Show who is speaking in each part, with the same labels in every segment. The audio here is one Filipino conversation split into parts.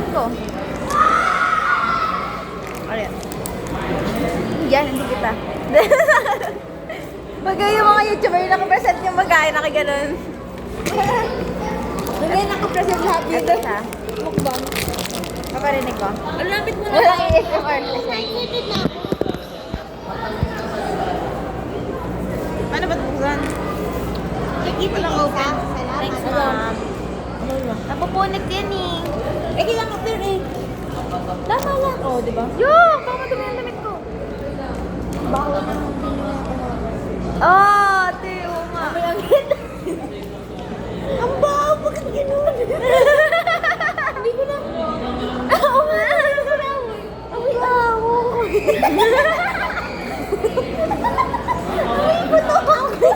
Speaker 1: Ewan ko. Ano yan? Yan, hindi kita. Pagka yung mga YouTuber yung nakapresent yung magkain, nakaganon.
Speaker 2: Hindi nakapresent lahat
Speaker 1: Ito
Speaker 2: dito.
Speaker 1: siya.
Speaker 2: Mukbang.
Speaker 1: Kaparinig ko.
Speaker 2: Ang lapit mo na.
Speaker 1: Walang ASMR.
Speaker 2: Excited na ako.
Speaker 1: Ano ba buksan?
Speaker 2: Walang open.
Speaker 1: Thanks,
Speaker 2: Salamat.
Speaker 1: ma'am. Napupunit yan eh.
Speaker 2: Eh, kailangan clear eh. Tama lang. Oo, di ba?
Speaker 1: Yung! Baka madumi ang damit ko.
Speaker 2: Baho na.
Speaker 1: Oh, ate, oo nga.
Speaker 2: May angin. Ang baho. Bakit gano'n? Hindi ko na.
Speaker 1: Oo nga. Ano ko na?
Speaker 2: Ang baho.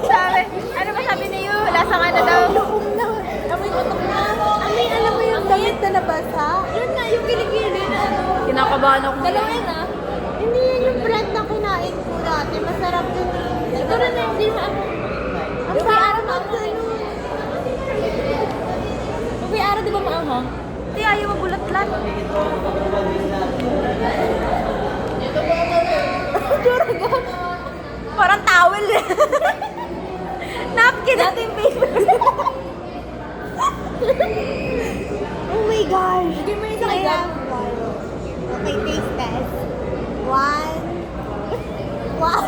Speaker 1: Sabi, ano ba sabi ni Yu? Lasang ano daw?
Speaker 2: Loob na. Amoy patok na. Amoy, alam mo yung damit na nabasa? Yun na, yung kilikili na ano.
Speaker 1: Kinakabahan ako.
Speaker 2: Dalawa yun ah. Hindi yan yung brand na kinain ko dati. Masarap yun. Ito rin na hindi na ako. Ang araw na ako. Yung araw di ba maanghang?
Speaker 1: Hindi, ayaw mabulat-lat.
Speaker 2: Duragan.
Speaker 1: Parang towel eh. Napkin natin paper.
Speaker 2: Oh my gosh. Give me the Okay, taste test. One. Wow.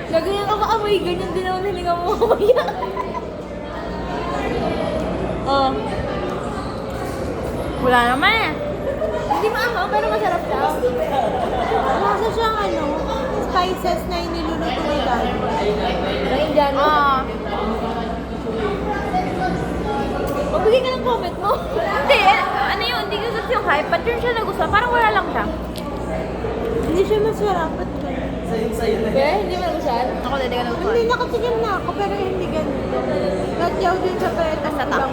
Speaker 2: Nagayan ako amoy. Ganyan din ako nalinga mo amoy. Oh.
Speaker 1: Wala naman eh.
Speaker 2: Hindi maanghang, pero masarap siya. Nasa siyang ano, spices na iniluluto ni Daddy. Na Indiano.
Speaker 1: Oo.
Speaker 2: Magbigay ka ng comment mo.
Speaker 1: Hindi, ano yun, hindi ko gusto yung hype. Ba't yun siya nagustuhan? Parang wala lang siya.
Speaker 2: Hindi siya masarap. Ba't ka? Kaya hindi mo nagustuhan?
Speaker 1: Ako hindi ka nagustuhan.
Speaker 2: Hindi, nakatigil na ako, pero hindi ganito. Natyaw din sa pwede
Speaker 1: Sa top.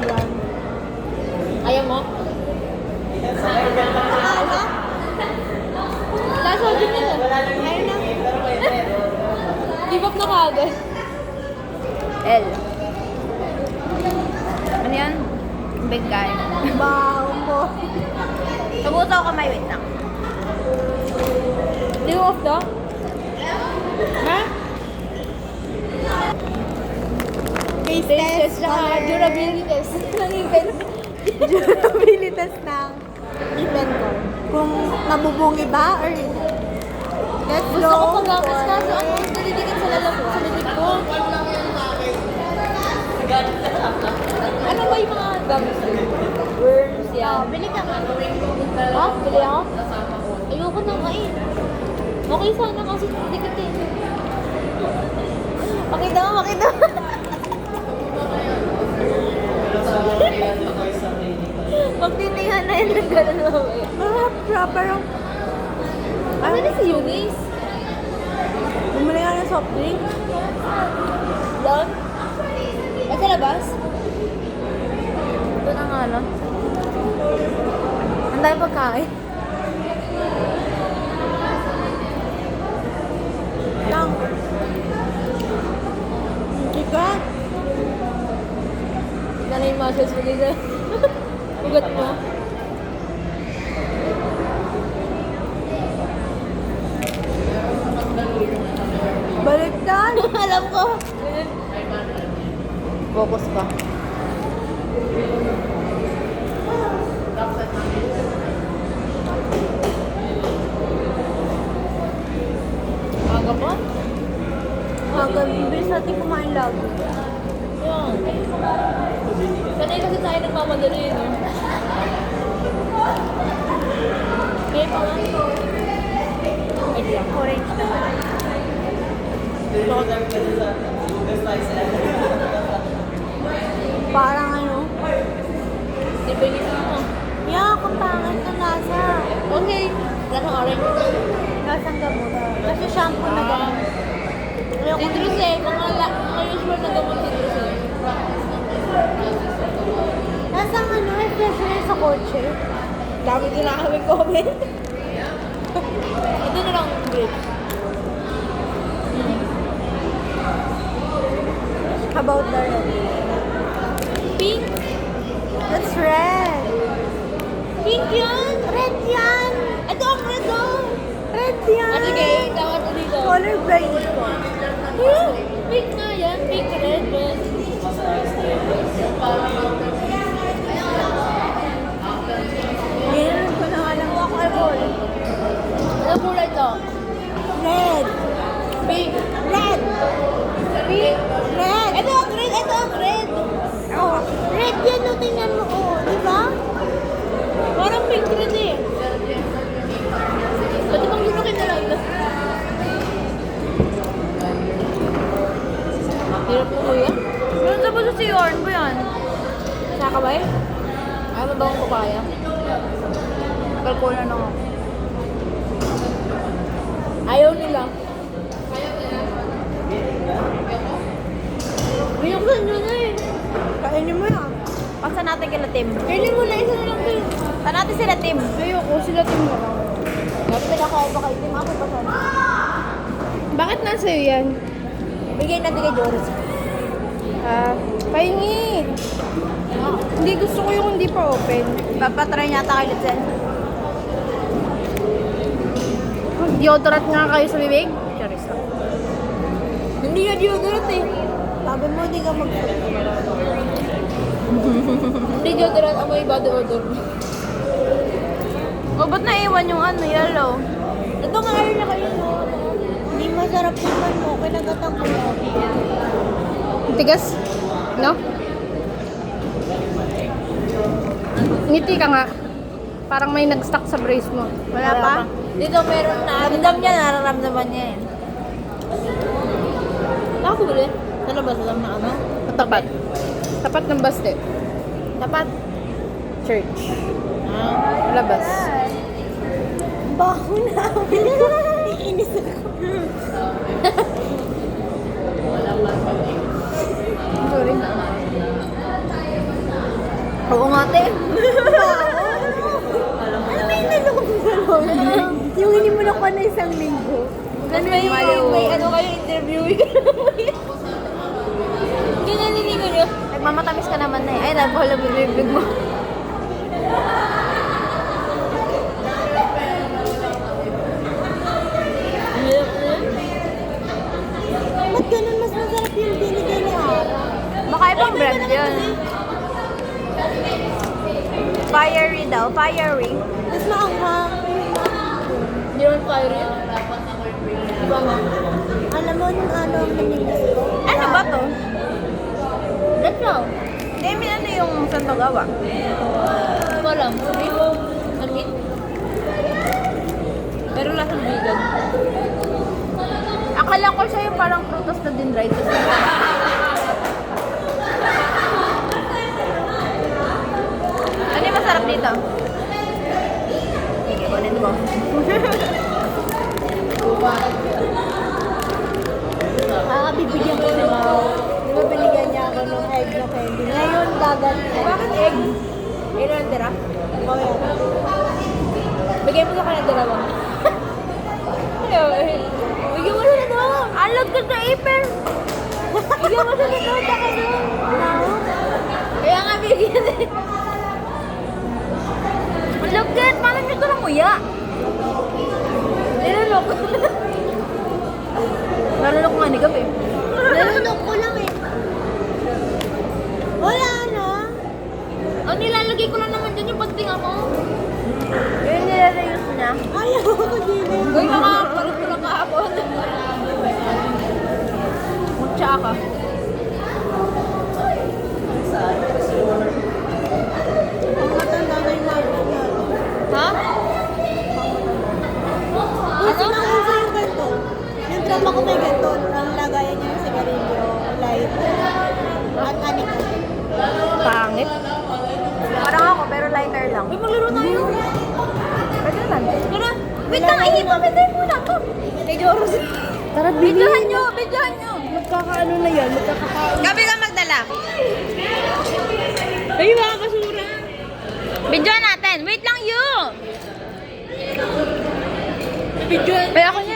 Speaker 2: Ayaw mo? Ano? Lasa din nila. Ayaw na. Give up na kagad.
Speaker 1: L. Ano yan? Bengay.
Speaker 2: Baho mo.
Speaker 1: Nabuto ako kamay, wait lang.
Speaker 2: Di mo off daw? Ha? Taste test. Durability test. Ng ipin. Durability test ng ipin ko. Kung nabubungi ba or hindi. Let's go. Gusto ko pagamas kaso ano naliligan sa lalaki sa bibig ko. Ano ba yung mga gamis din? Worms yan. Bili ka nga. Ha? Bili ako? Ayoko na kain. Okay sana kasi dikit eh. Pakita mo, pakita mo. Magtitingan na yun ng gano'n mamaya. Marap siya, pero... Ano na si Eunice? Bumili nga ng soft drink. Doon? At sa labas?
Speaker 1: Ito na nga lang. Ang dami pagkain.
Speaker 2: Lang. Ika? Sana yung muscles mo dito. Ugat mo. Baliktad! Alam ko!
Speaker 1: Focus ka.
Speaker 2: Aga pa? Aga, bilis natin kumain lagi. Yan. Sanay kasi tayo nagmamadali yun. May pa nga. Wait lang.
Speaker 1: Orange naman. Parang ano?
Speaker 2: Di ba yun mo?
Speaker 1: Yeah, kapangit na lasa.
Speaker 2: Okay. Lasa orange.
Speaker 1: Lasang gamot. Kasi shampoo na gamot.
Speaker 2: Citrus eh. Mga usual na gamot citrus eh.
Speaker 1: Lasang ano, refresher sa kotse.
Speaker 2: Dami din na kami comment. Ito na lang grape.
Speaker 1: How about the red?
Speaker 2: Pink.
Speaker 1: That's red. Pink nga yan. Pink red.
Speaker 2: Meron ko na alam mo ako alcohol.
Speaker 1: Ano kulay to?
Speaker 2: Red.
Speaker 1: Pink.
Speaker 2: Red.
Speaker 1: Pink.
Speaker 2: Red.
Speaker 1: Ito ang red. Ito ang red.
Speaker 2: Oh, red yan no, tingnan mo. Oh, di ba?
Speaker 1: Parang pink red eh. Pwede bang lunukin na lang ito? Hirap mo kuya? Meron sa basta si Yorn ba yan?
Speaker 2: Nakakabay?
Speaker 1: Ayaw mo ba akong papaya? Kalkula na ako.
Speaker 2: Ayaw nila.
Speaker 1: Binuksan nyo na eh.
Speaker 2: Kainin mo yan.
Speaker 1: Pasa natin kila Tim.
Speaker 2: Kainin mo na, isa na lang din.
Speaker 1: Saan natin sila Tim?
Speaker 2: Ayoko, sila team na lang.
Speaker 1: Dati pinakain pa kay Tim. Ako pa sana.
Speaker 2: Bakit nasa'yo yan?
Speaker 1: Bigay natin kay Joris.
Speaker 2: Pahingi. Hindi gusto ko yung hindi pa open.
Speaker 1: Papatry niya ata kay Litzel.
Speaker 2: Deodorant nga kayo sa bibig?
Speaker 1: Joris lang.
Speaker 2: Hindi nga deodorant eh. Sabi mo, hindi ka mag...
Speaker 1: Hindi deodorant, amoy body odor. O, ba't naiwan yung ano, yellow?
Speaker 2: Ito nga ayaw na kayo. No? Hindi masarap naman mo. Kinagatan ko lang. Tigas? No? Ngiti ka nga. Parang may nag-stuck sa brace mo.
Speaker 1: Wala pa? Dito meron na. Ramdam niya, nararamdaman niya eh. Ako bili. Sa labas lang na ano?
Speaker 2: Tapat. Tapat ng baste.
Speaker 1: Dapat.
Speaker 2: Church.
Speaker 1: Ah.
Speaker 2: Labas. Baho na. Iinis ako. Sorry.
Speaker 1: Oo nga, te.
Speaker 2: Ano ba yung nalong gano'n? Yung hindi mo na na isang linggo.
Speaker 1: Ano may ano kayo interview? Ginanilingo niyo. Nagmamatamis ka naman na eh. Ay, nagpahula bibig mo.
Speaker 2: Ba't ganun mas masarap yung binigay ni Ara?
Speaker 1: Baka ibang brand yun. Fiery daw. Fiery.
Speaker 2: Mas maanghang.
Speaker 1: Hindi naman fiery yun. Diba nga?
Speaker 2: Alam mo nung ano ang nanilis ko?
Speaker 1: Ano ba to? Red daw. Hindi, ano yung saan to gawa? Hindi ko alam. Ano? Pero lasang vegan. Akala ko siya yung parang prutas na din dried. Ano yung masarap dito? Sige, kunin ko.
Speaker 2: Bibigyan ko siya. Di ba binigyan niya ako ng egg na candy? Ngayon, gaganti.
Speaker 1: Bakit egg? Ilan ang tira?
Speaker 2: Oh, yan.
Speaker 1: Bigay mo sa kanya dalawa. Bigyan mo sa dalawa. Alog ka sa ipin. Bigyan mo sa dalawa. Taka doon. Kaya nga bigyan eh. Alog ka. Paano nyo ito lang uya? Nilunok. Nalunok nga ni Gab eh.
Speaker 2: Nalunok ko lang eh. Wala na.
Speaker 1: Oh, nilalagay ko lang naman dyan yung pagtinga mo. Yung nilalayos niya.
Speaker 2: Ayaw ko din eh.
Speaker 1: Uy, makaparot ko lang kahapon. Mutsa ka.
Speaker 2: Ang matanda na yung life niya.
Speaker 1: Ha?
Speaker 2: Gusto na uso yung ganito. Yung trauma ko may ganito. Ang lagayan niya yung sigarilyo, light, at anik.
Speaker 1: Pangit. Parang ako, pero lighter lang. Uy, maglaro tayo. Pwede naman. Tara. Wait lang, ihipamigay muna to. Kay Joros.
Speaker 2: Tara,
Speaker 1: Bidyohan nyo, bidyohan nyo.
Speaker 2: Magkakaano na yan, magkakakaano.
Speaker 1: Gabi ka magdala.
Speaker 2: Ay, mga basura.
Speaker 1: Bidyohan natin. Wait lang you.
Speaker 2: Bidyohan.
Speaker 1: Kaya ako niya